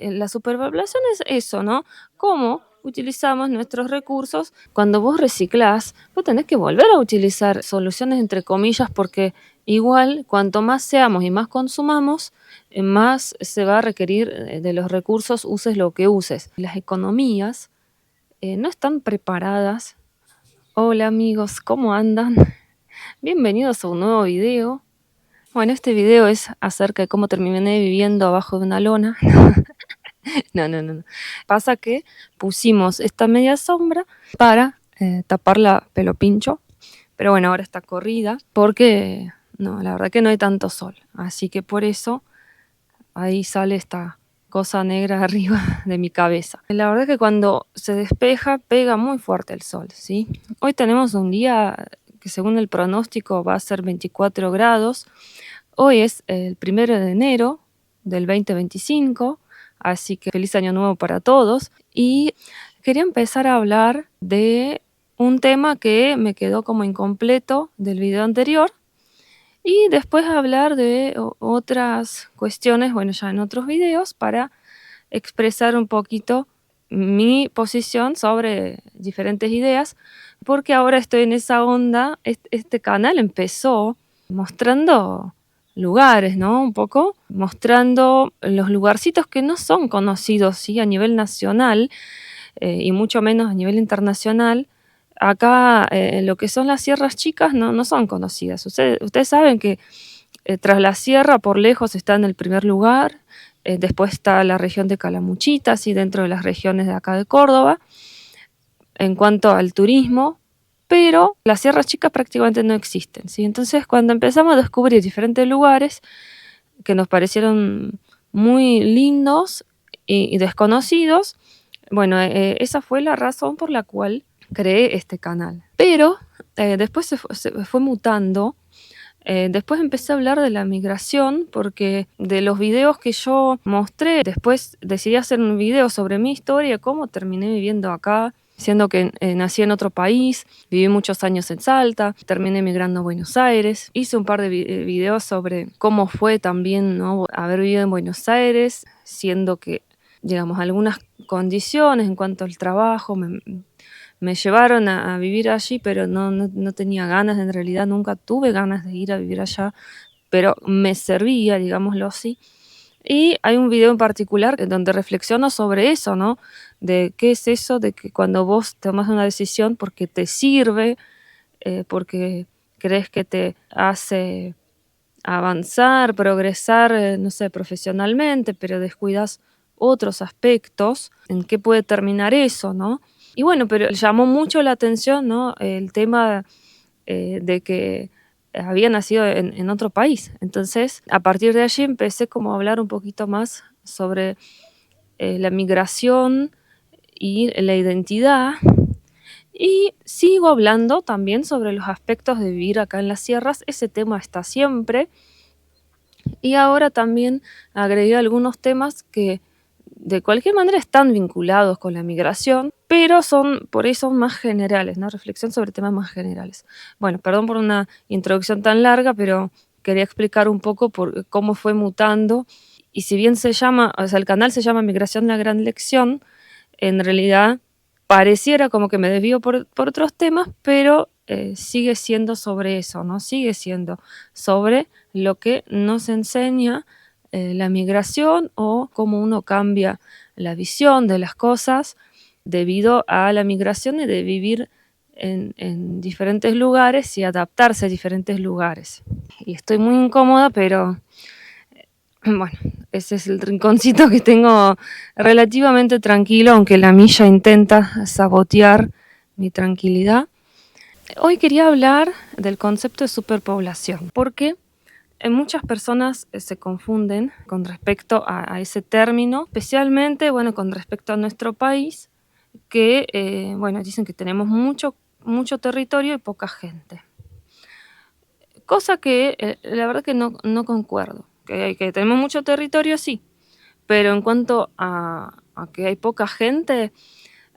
La superpoblación es eso, ¿no? Cómo utilizamos nuestros recursos. Cuando vos reciclás, vos tenés que volver a utilizar soluciones entre comillas, porque igual cuanto más seamos y más consumamos, más se va a requerir de los recursos, uses lo que uses. Las economías no están preparadas. Hola amigos, ¿cómo andan? Bienvenidos a un nuevo video. Bueno, este video es acerca de cómo terminé viviendo abajo de una lona. No. Pasa que pusimos esta media sombra para tapar la pelo pincho, pero bueno, ahora está corrida porque no, la verdad que no hay tanto sol, así que por eso ahí sale esta cosa negra arriba de mi cabeza. La verdad que cuando se despeja pega muy fuerte el sol, ¿sí? Hoy tenemos un día que según el pronóstico va a ser 24 grados. Hoy es el 1 de enero del 2025, así que feliz año nuevo para todos. Y quería empezar a hablar de un tema que me quedó como incompleto del video anterior y después hablar de otras cuestiones, bueno, ya en otros videos, para expresar un poquito mi posición sobre diferentes ideas, porque ahora estoy en esa onda. Este canal empezó mostrando lugares, ¿no? Un poco mostrando los lugarcitos que no son conocidos, ¿sí? A nivel nacional y mucho menos a nivel internacional. Acá lo que son las sierras chicas no son conocidas. Ustedes saben que tras la sierra por lejos está en el primer lugar, después está la región de Calamuchita, ¿sí? Dentro de las regiones de acá de Córdoba, en cuanto al turismo, pero las sierras chicas prácticamente no existen, ¿sí? Entonces cuando empezamos a descubrir diferentes lugares que nos parecieron muy lindos y desconocidos, bueno, esa fue la razón por la cual creé este canal. Pero después se fue mutando. Después empecé a hablar de la migración porque de los videos que yo mostré, después decidí hacer un video sobre mi historia, cómo terminé viviendo acá, siendo que nací en otro país, viví muchos años en Salta, terminé migrando a Buenos Aires, hice un par de videos sobre cómo fue también, ¿no?, haber vivido en Buenos Aires, siendo que, digamos, algunas condiciones en cuanto al trabajo me llevaron a vivir allí, pero no tenía ganas, en realidad nunca tuve ganas de ir a vivir allá, pero me servía, digámoslo así. Y hay un video en particular donde reflexiono sobre eso, ¿no? De qué es eso, de que cuando vos tomas una decisión porque te sirve, porque crees que te hace avanzar, progresar, no sé, profesionalmente, pero descuidas otros aspectos, ¿en qué puede terminar eso, no? Y bueno, pero llamó mucho la atención, ¿no?, el tema de que había nacido en otro país. Entonces, a partir de allí empecé como a hablar un poquito más sobre la migración y la identidad. Y sigo hablando también sobre los aspectos de vivir acá en las sierras. Ese tema está siempre. Y ahora también agregué algunos temas que de cualquier manera están vinculados con la migración, pero son por eso más generales, ¿no? Reflexión sobre temas más generales. Bueno, perdón por una introducción tan larga, pero quería explicar un poco por cómo fue mutando. Y si bien se llama, o sea, el canal se llama Migración, la gran lección, en realidad pareciera como que me desvío por otros temas, pero sigue siendo sobre eso, ¿no? Sigue siendo sobre lo que nos enseña la migración o cómo uno cambia la visión de las cosas debido a la migración y de vivir en diferentes lugares y adaptarse a diferentes lugares. Y estoy muy incómoda, pero bueno, ese es el rinconcito que tengo relativamente tranquilo, aunque la milla intenta sabotear mi tranquilidad. Hoy quería hablar del concepto de superpoblación, porque muchas personas se confunden con respecto a ese término, especialmente, bueno, con respecto a nuestro país, que, bueno, dicen que tenemos mucho territorio y poca gente. Cosa que la verdad que no concuerdo. Que tenemos mucho territorio, sí, pero en cuanto a que hay poca gente,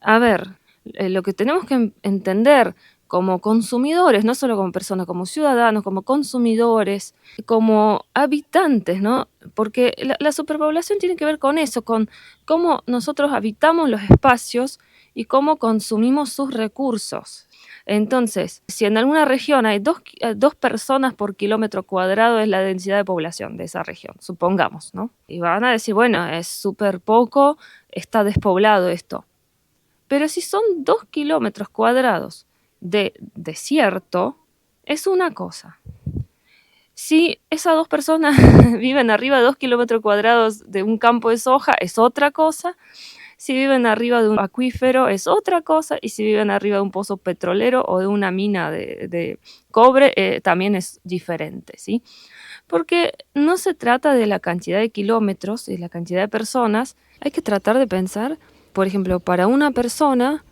a ver, lo que tenemos que entender como consumidores, no solo como personas, como ciudadanos, como consumidores, como habitantes, ¿no? Porque la superpoblación tiene que ver con eso, con cómo nosotros habitamos los espacios y cómo consumimos sus recursos. Entonces, si en alguna región hay dos personas por kilómetro cuadrado, es la densidad de población de esa región, supongamos, ¿no? Y van a decir, bueno, es súper poco, está despoblado esto. Pero si son 2 kilómetros cuadrados de desierto, es una cosa. Si esas dos personas viven arriba de 2 kilómetros cuadrados de un campo de soja, es otra cosa. Si viven arriba de un acuífero, es otra cosa. Y si viven arriba de un pozo petrolero o de una mina de cobre, también es diferente, ¿sí? Porque no se trata de la cantidad de kilómetros y la cantidad de personas. Hay que tratar de pensar, por ejemplo, para una persona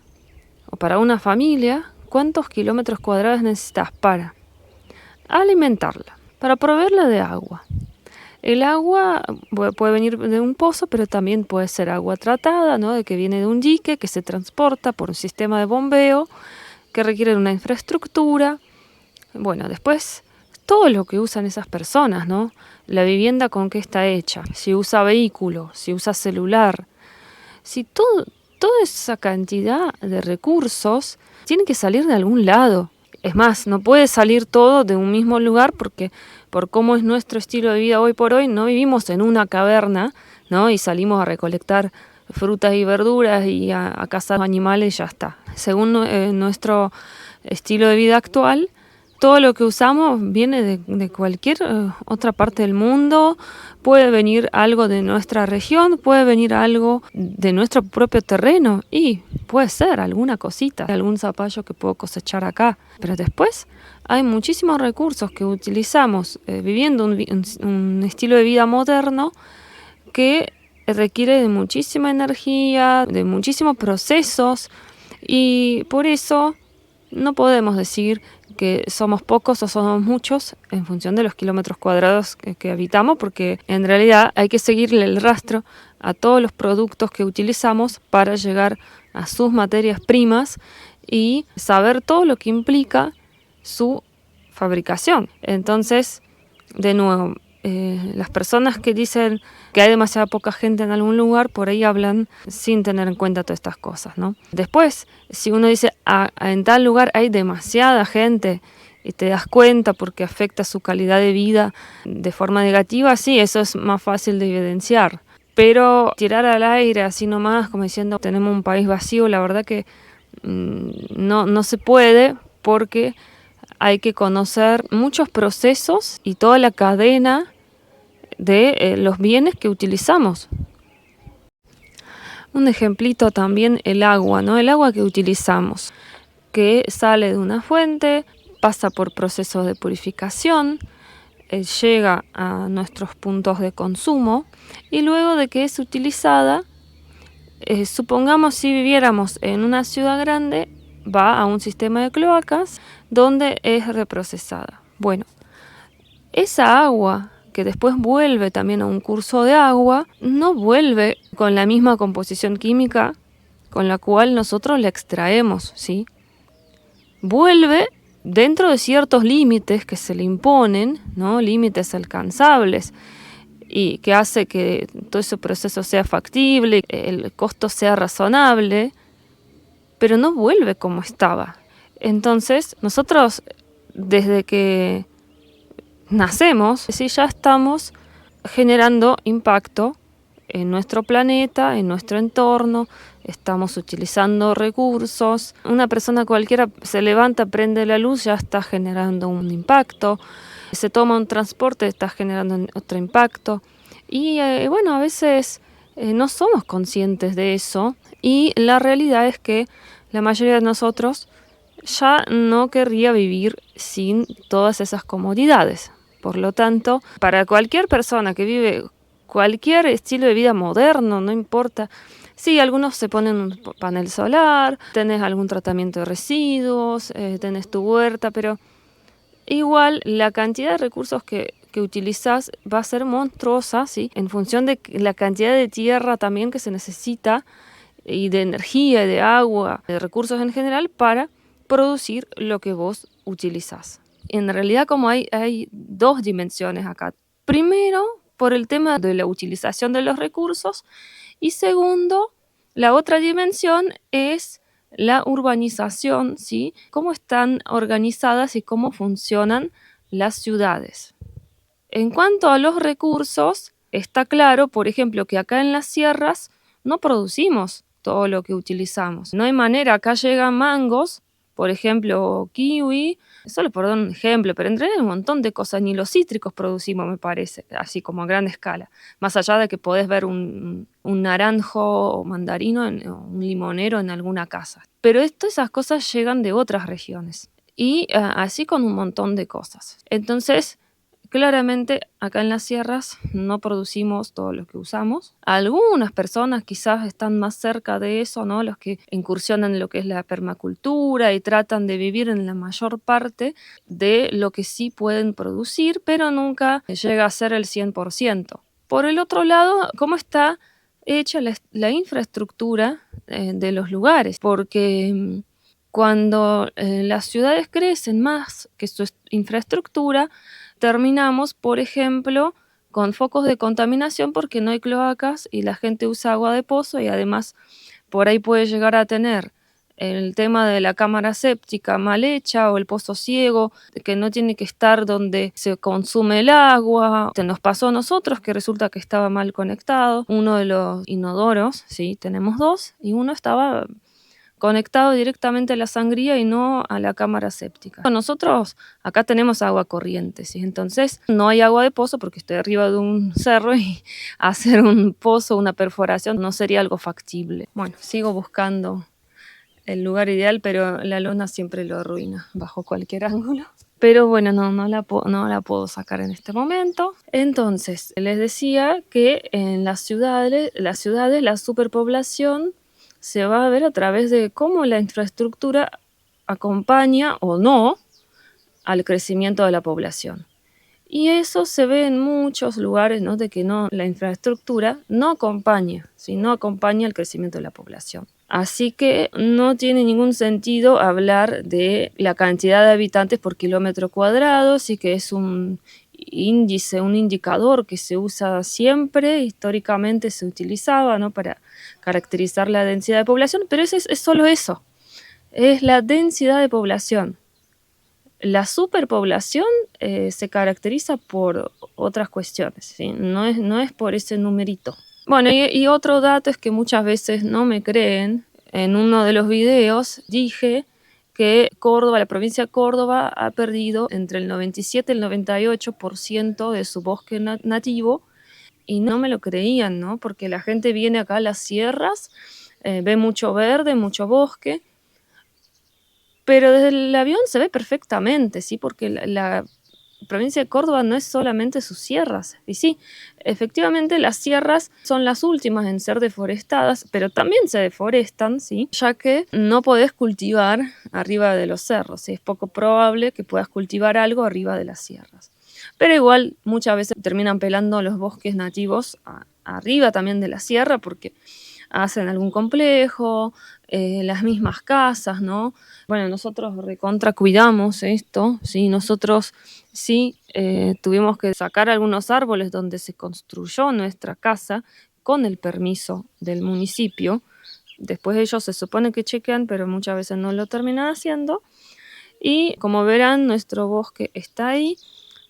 o para una familia, ¿cuántos kilómetros cuadrados necesitas para alimentarla, para proveerla de agua? El agua puede venir de un pozo, pero también puede ser agua tratada, ¿no? De que viene de un dique, que se transporta por un sistema de bombeo, que requiere una infraestructura. Bueno, después todo lo que usan esas personas, ¿no? La vivienda con qué está hecha, si usa vehículo, si usa celular, si toda esa cantidad de recursos tiene que salir de algún lado. Es más, no puede salir todo de un mismo lugar porque por cómo es nuestro estilo de vida hoy por hoy, no vivimos en una caverna, ¿no? Y salimos a recolectar frutas y verduras y a cazar animales y ya está. Según nuestro estilo de vida actual, todo lo que usamos viene de cualquier otra parte del mundo. Puede venir algo de nuestra región, puede venir algo de nuestro propio terreno y puede ser alguna cosita, algún zapallo que puedo cosechar acá. Pero después hay muchísimos recursos que utilizamos viviendo un estilo de vida moderno que requiere de muchísima energía, de muchísimos procesos y por eso no podemos decir que somos pocos o somos muchos en función de los kilómetros cuadrados que habitamos, porque en realidad hay que seguirle el rastro a todos los productos que utilizamos para llegar a sus materias primas y saber todo lo que implica su fabricación. Entonces, de nuevo, las personas que dicen que hay demasiada poca gente en algún lugar, por ahí hablan sin tener en cuenta todas estas cosas, ¿no? Después, si uno dice, en tal lugar hay demasiada gente y te das cuenta porque afecta su calidad de vida de forma negativa, sí, eso es más fácil de evidenciar. Pero tirar al aire así nomás, como diciendo, tenemos un país vacío, la verdad que no se puede porque hay que conocer muchos procesos y toda la cadena de los bienes que utilizamos. Un ejemplito también el agua, ¿no? El agua que utilizamos, que sale de una fuente, pasa por procesos de purificación, llega a nuestros puntos de consumo y luego de que es utilizada, supongamos si viviéramos en una ciudad grande, va a un sistema de cloacas donde es reprocesada. Bueno, esa agua que después vuelve también a un curso de agua, no vuelve con la misma composición química con la cual nosotros la extraemos, ¿sí? Vuelve dentro de ciertos límites que se le imponen, ¿no? Límites alcanzables, y que hace que todo ese proceso sea factible, el costo sea razonable, pero no vuelve como estaba. Entonces, nosotros, desde que nacemos, sí, ya estamos generando impacto en nuestro planeta, en nuestro entorno, estamos utilizando recursos. Una persona cualquiera se levanta, prende la luz, ya está generando un impacto. Se toma un transporte, está generando otro impacto. Y bueno, a veces no somos conscientes de eso y la realidad es que la mayoría de nosotros ya no querría vivir sin todas esas comodidades. Por lo tanto, para cualquier persona que vive cualquier estilo de vida moderno, no importa, sí, algunos se ponen un panel solar, tenés algún tratamiento de residuos, tenés tu huerta, pero igual la cantidad de recursos que utilizas va a ser monstruosa, ¿sí? En función de la cantidad de tierra también que se necesita y de energía, de agua, de recursos en general para producir lo que vos utilizás. En realidad, como hay dos dimensiones acá. Primero, por el tema de la utilización de los recursos, y segundo, la otra dimensión es la urbanización, ¿sí? Cómo están organizadas y cómo funcionan las ciudades. En cuanto a los recursos, está claro, por ejemplo, que acá en las sierras no producimos todo lo que utilizamos. No hay manera, acá llegan mangos, por ejemplo, kiwi, solo por dar un ejemplo, pero en realidad hay un montón de cosas, ni los cítricos producimos, me parece, así como a gran escala. Más allá de que podés ver un naranjo o mandarino o un limonero en alguna casa. Pero esas cosas llegan de otras regiones. Y así con un montón de cosas. Entonces, claramente, acá en las sierras no producimos todo lo que usamos. Algunas personas quizás están más cerca de eso, ¿no? Los que incursionan en lo que es la permacultura y tratan de vivir en la mayor parte de lo que sí pueden producir, pero nunca llega a ser el 100%. Por el otro lado, ¿cómo está hecha la infraestructura de los lugares? Porque cuando las ciudades crecen más que su infraestructura, terminamos, por ejemplo, con focos de contaminación porque no hay cloacas y la gente usa agua de pozo y además por ahí puede llegar a tener el tema de la cámara séptica mal hecha o el pozo ciego, que no tiene que estar donde se consume el agua. Se nos pasó a nosotros que resulta que estaba mal conectado. Uno de los inodoros, sí, tenemos dos, y uno estaba conectado directamente a la sangría y no a la cámara séptica. Nosotros acá tenemos agua corriente, ¿sí? Entonces no hay agua de pozo porque estoy arriba de un cerro y hacer un pozo, una perforación, no sería algo factible. Bueno, sigo buscando el lugar ideal, pero la lona siempre lo arruina bajo cualquier ángulo. Pero bueno, no la puedo sacar en este momento. Entonces, les decía que en las ciudades la superpoblación se va a ver a través de cómo la infraestructura acompaña o no al crecimiento de la población. Y eso se ve en muchos lugares, ¿no? De que la infraestructura no acompaña, ¿sí? No acompaña el crecimiento de la población. Así que no tiene ningún sentido hablar de la cantidad de habitantes por kilómetro cuadrado, sí que es un índice, un indicador que se usa siempre, históricamente se utilizaba, ¿no? Para caracterizar la densidad de población, pero es solo eso, es la densidad de población. La superpoblación se caracteriza por otras cuestiones, ¿sí? No es por ese numerito. Bueno, y otro dato es que muchas veces no me creen. En uno de los videos dije que Córdoba, la provincia de Córdoba, ha perdido entre el 97 y el 98% de su bosque nativo, y no me lo creían, ¿no? Porque la gente viene acá a las sierras, ve mucho verde, mucho bosque, pero desde el avión se ve perfectamente, ¿sí? Porque la provincia de Córdoba no es solamente sus sierras. Y sí, efectivamente las sierras son las últimas en ser deforestadas, pero también se deforestan, ¿sí? Ya que no podés cultivar arriba de los cerros, ¿sí? Es poco probable que puedas cultivar algo arriba de las sierras. Pero igual muchas veces terminan pelando los bosques nativos arriba también de la sierra porque hacen algún complejo, las mismas casas, ¿no? Bueno, nosotros recontra cuidamos esto, ¿sí? Nosotros sí tuvimos que sacar algunos árboles donde se construyó nuestra casa con el permiso del municipio. Después ellos se supone que chequean, pero muchas veces no lo terminan haciendo. Y como verán, nuestro bosque está ahí,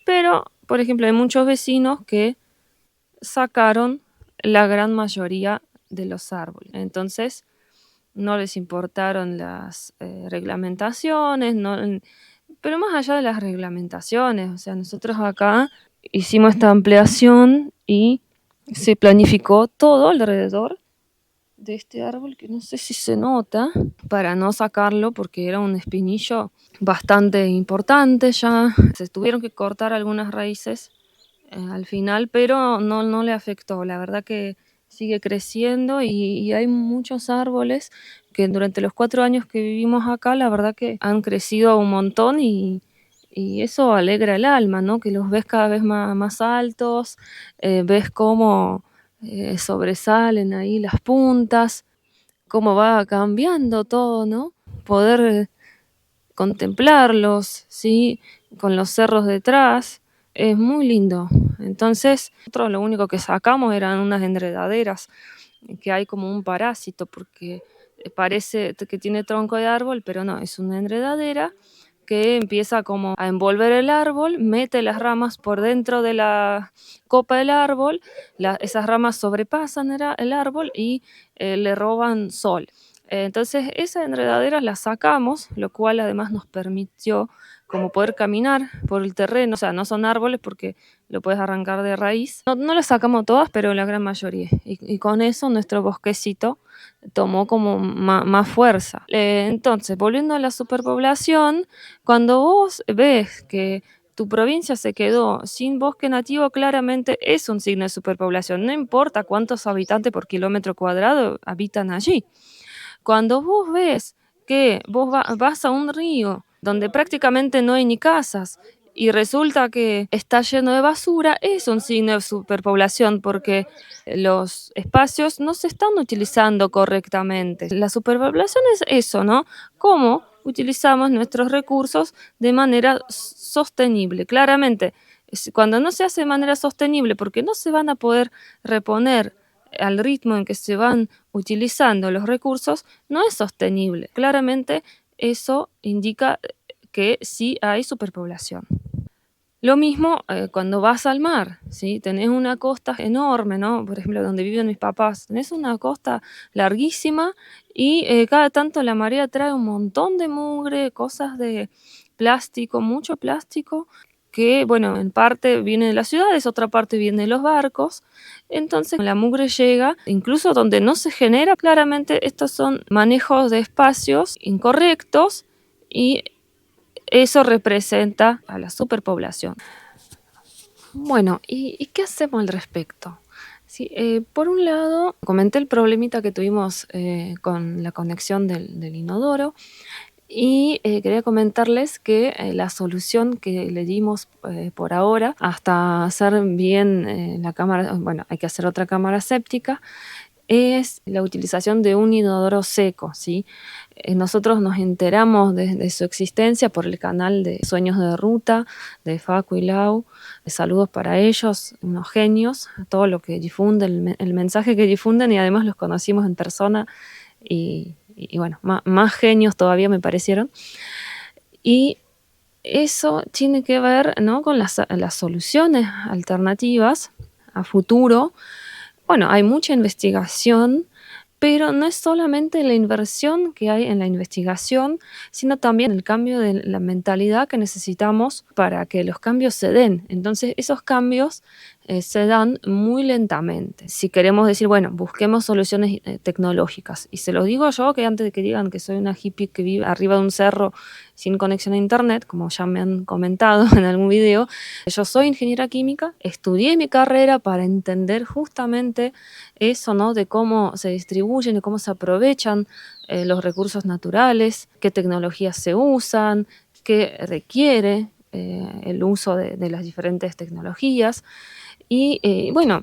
pero, por ejemplo, hay muchos vecinos que sacaron la gran mayoría de los árboles. Entonces, no les importaron las reglamentaciones, pero más allá de las reglamentaciones, o sea, nosotros acá hicimos esta ampliación y se planificó todo alrededor de este árbol, que no sé si se nota, para no sacarlo porque era un espinillo bastante importante ya. Se tuvieron que cortar algunas raíces al final, pero no le afectó. La verdad que sigue creciendo y hay muchos árboles que durante los 4 años que vivimos acá, la verdad que han crecido un montón y eso alegra el alma, ¿no? Que los ves cada vez más altos, ves cómo sobresalen ahí las puntas, cómo va cambiando todo, ¿no? Poder contemplarlos, ¿sí? Con los cerros detrás, es muy lindo. Entonces, nosotros lo único que sacamos eran unas enredaderas, que hay como un parásito, porque parece que tiene tronco de árbol, pero no, es una enredadera que empieza como a envolver el árbol, mete las ramas por dentro de la copa del árbol, esas ramas sobrepasan el árbol y le roban sol. Entonces esas enredaderas las sacamos, lo cual además nos permitió como poder caminar por el terreno, o sea, no son árboles porque lo puedes arrancar de raíz. No las sacamos todas, pero la gran mayoría. Y con eso nuestro bosquecito tomó como más fuerza. Entonces, volviendo a la superpoblación, cuando vos ves que tu provincia se quedó sin bosque nativo, claramente es un signo de superpoblación. No importa cuántos habitantes por kilómetro cuadrado habitan allí. Cuando vos ves que vos vas a un río donde prácticamente no hay ni casas y resulta que está lleno de basura, es un signo de superpoblación porque los espacios no se están utilizando correctamente. La superpoblación es eso, ¿no? Cómo utilizamos nuestros recursos de manera sostenible. Claramente, cuando no se hace de manera sostenible, porque no se van a poder reponer al ritmo en que se van utilizando los recursos, no es sostenible. Claramente eso indica que sí hay superpoblación. Lo mismo cuando vas al mar, ¿sí? Tenés una costa enorme, ¿no? Por ejemplo, donde viven mis papás, tenés una costa larguísima y cada tanto la marea trae un montón de mugre, cosas de plástico, mucho plástico, que, bueno, en parte viene de las ciudades, otra parte viene de los barcos. Entonces la mugre llega, incluso donde no se genera, claramente estos son manejos de espacios incorrectos y eso representa a la superpoblación. Bueno, ¿y qué hacemos al respecto? Sí, por un lado, comenté el problemita que tuvimos con la conexión del inodoro y quería comentarles que la solución que le dimos por ahora, hasta hacer bien la cámara, bueno, hay que hacer otra cámara séptica, es la utilización de un inodoro seco, ¿sí? Nosotros nos enteramos de su existencia por el canal de Sueños de Ruta, de Facu y Lau. Saludos para ellos, unos genios, todo lo que difunden, el mensaje que difunden, y además los conocimos en persona y bueno, más genios todavía me parecieron. Y eso tiene que ver, ¿no?, con las soluciones alternativas a futuro. Bueno, hay mucha investigación, pero no es solamente la inversión que hay en la investigación, sino también el cambio de la mentalidad que necesitamos para que los cambios se den. Entonces, esos cambios se dan muy lentamente. Si queremos decir, bueno, busquemos soluciones tecnológicas. Y se los digo yo, que antes de que digan que soy una hippie que vive arriba de un cerro sin conexión a internet, como ya me han comentado en algún video, yo soy ingeniera química, estudié mi carrera para entender justamente eso, ¿no?, de cómo se distribuyen y cómo se aprovechan los recursos naturales, qué tecnologías se usan, qué requiere el uso de las diferentes tecnologías. Y bueno,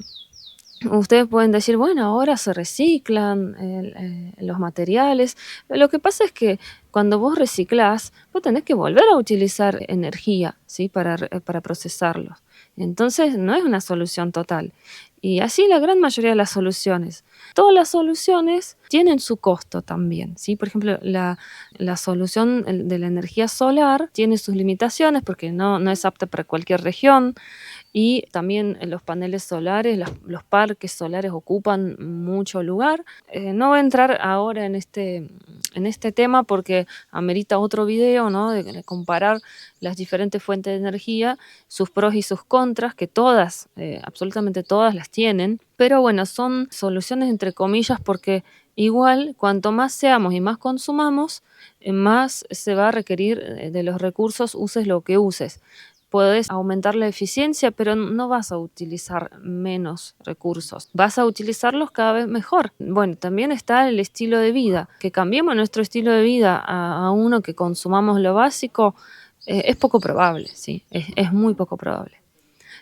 ustedes pueden decir, bueno, ahora se reciclan los materiales. Lo que pasa es que cuando vos reciclás, vos tenés que volver a utilizar energía, ¿sí?, para procesarlos. Entonces no es una solución total. Y así la gran mayoría de las soluciones. Todas las soluciones tienen su costo también, ¿sí? Por ejemplo, la solución de la energía solar tiene sus limitaciones porque no es apta para cualquier región. Y también los paneles solares, los parques solares ocupan mucho lugar. No voy a entrar ahora en este tema porque amerita otro video, ¿no?, de comparar las diferentes fuentes de energía, sus pros y sus contras, que todas, absolutamente todas las tienen. Pero bueno, son soluciones entre comillas porque igual cuanto más seamos y más consumamos, más se va a requerir de los recursos, uses lo que uses. Puedes aumentar la eficiencia, pero no vas a utilizar menos recursos, vas a utilizarlos cada vez mejor. Bueno, también está el estilo de vida, que cambiemos nuestro estilo de vida a uno que consumamos lo básico, es poco probable, ¿sí? Es muy poco probable.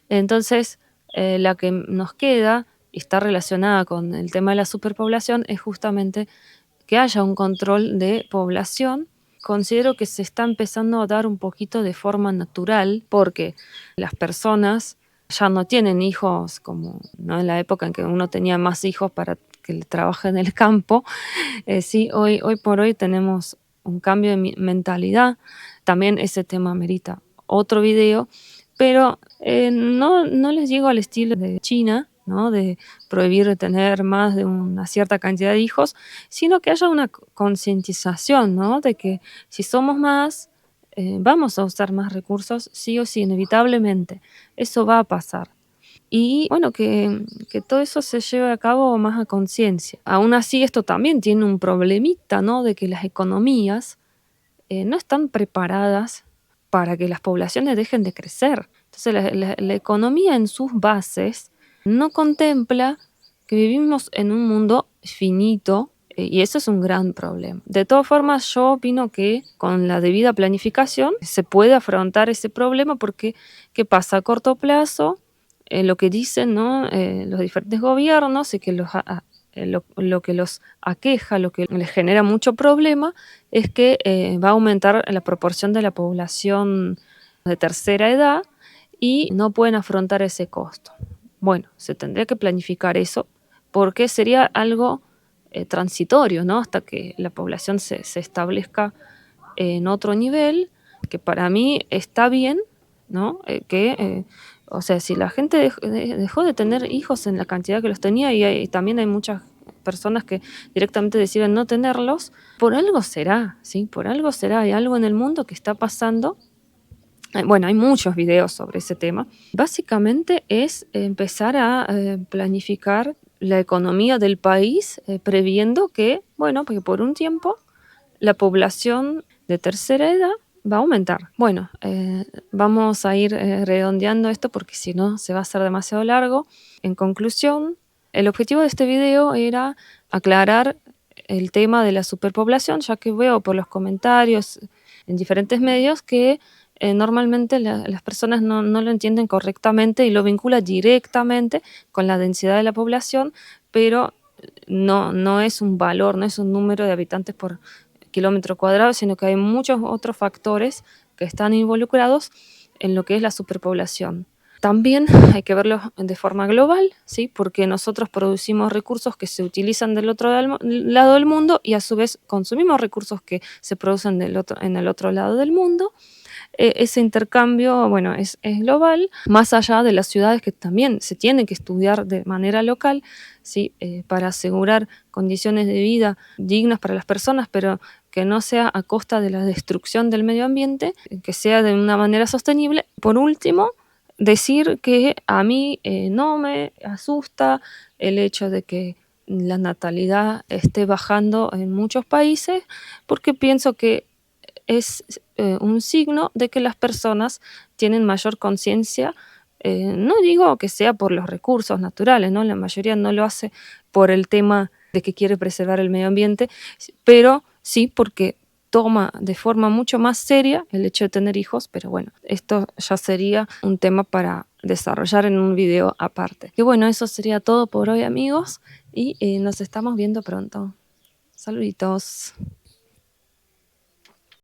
Entonces, la que nos queda y está relacionada con el tema de la superpoblación es justamente que haya un control de población considero que se está empezando a dar un poquito de forma natural porque las personas ya no tienen hijos como, ¿no?, en la época en que uno tenía más hijos para que le trabaje en el campo. Sí, hoy por hoy tenemos un cambio de mentalidad. También ese tema amerita otro video, pero no les llego al estilo de China, ¿no?, de prohibir tener más de una cierta cantidad de hijos, sino que haya una concientización, ¿no?, de que si somos más, vamos a usar más recursos, sí o sí, inevitablemente. Eso va a pasar. Y bueno, que todo eso se lleve a cabo más a conciencia. Aún así, esto también tiene un problemita, ¿no?, de que las economías no están preparadas para que las poblaciones dejen de crecer. Entonces, la economía en sus bases no contempla que vivimos en un mundo finito, y eso es un gran problema. De todas formas, yo opino que con la debida planificación se puede afrontar ese problema porque, ¿qué pasa? A corto plazo, lo que dicen, ¿no?, los diferentes gobiernos y que lo que los aqueja, lo que les genera mucho problema, es que va a aumentar la proporción de la población de tercera edad y no pueden afrontar ese costo. Bueno, se tendría que planificar eso porque sería algo transitorio, ¿no?, hasta que la población se establezca en otro nivel, que para mí está bien, ¿no? O sea, si la gente dejó de tener hijos en la cantidad que los tenía y también hay muchas personas que directamente deciden no tenerlos, por algo será, ¿sí? Por algo será, hay algo en el mundo que está pasando. Bueno, hay muchos videos sobre ese tema. Básicamente es empezar a planificar la economía del país, previendo que, bueno, porque por un tiempo la población de tercera edad va a aumentar. Bueno, vamos a ir redondeando esto porque si no se va a hacer demasiado largo. En conclusión, el objetivo de este video era aclarar el tema de la superpoblación, ya que veo por los comentarios en diferentes medios que normalmente las personas no lo entienden correctamente y lo vinculan directamente con la densidad de la población, pero no es un valor, no es un número de habitantes por kilómetro cuadrado, sino que hay muchos otros factores que están involucrados en lo que es la superpoblación. También hay que verlo de forma global, ¿sí?, porque nosotros producimos recursos que se utilizan del otro lado del mundo y a su vez consumimos recursos que se producen en el otro lado del mundo. Ese intercambio, bueno, es global, más allá de las ciudades que también se tienen que estudiar de manera local, ¿sí?, para asegurar condiciones de vida dignas para las personas, pero que no sea a costa de la destrucción del medio ambiente, que sea de una manera sostenible. Por último, decir que a mí no me asusta el hecho de que la natalidad esté bajando en muchos países, porque pienso que es un signo de que las personas tienen mayor conciencia. No digo que sea por los recursos naturales, ¿no? La mayoría no lo hace por el tema de que quiere preservar el medio ambiente, pero sí porque toma de forma mucho más seria el hecho de tener hijos, pero bueno, esto ya sería un tema para desarrollar en un video aparte. Y bueno, eso sería todo por hoy, amigos, y nos estamos viendo pronto. Saluditos.